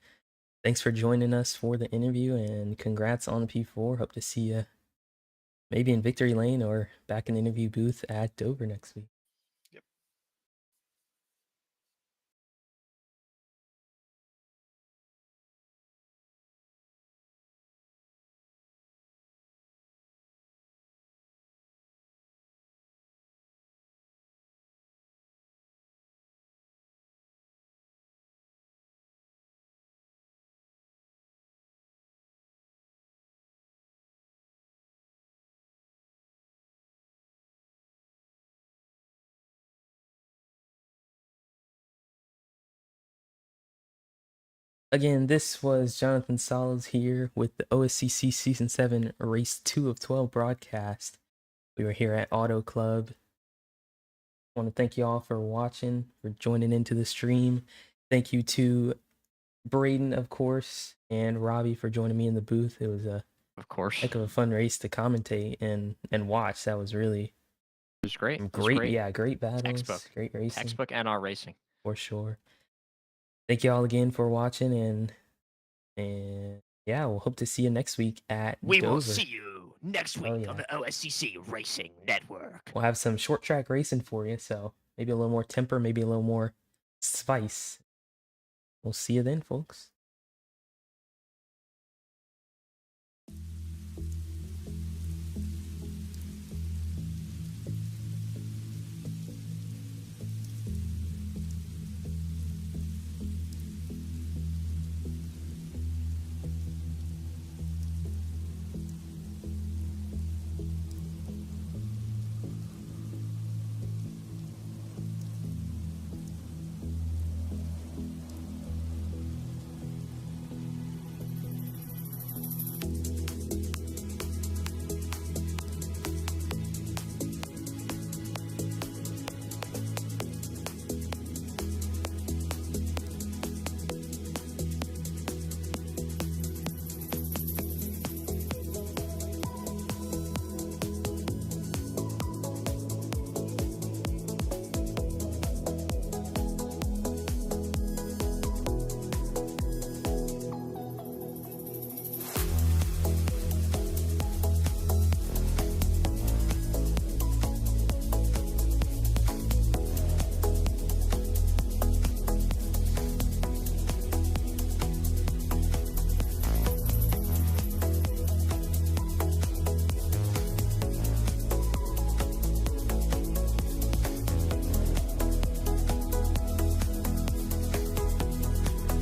thanks for joining us for the interview, and congrats on the P4. Hope to see you maybe in Victory Lane or back in the interview booth at Dover next week. Again, this was Jonathan Solos here with the OSCC Season 7 Race 2 of 12 broadcast. We were here at Auto Club. I want to thank you all for watching, for joining into the stream. Thank you to Braden, of course, and Robbie for joining me in the booth. It was a heck of a fun race to commentate and watch. That was really great. Great, yeah, great battles, Textbook. great racing. Textbook NR racing. For sure. Thank you all again for watching, and yeah, we'll hope to see you next week at We Dover. will see you next week on the OSCC Racing Network. We'll have some short track racing for you, so maybe a little more temper, maybe a little more spice. We'll see you then, folks.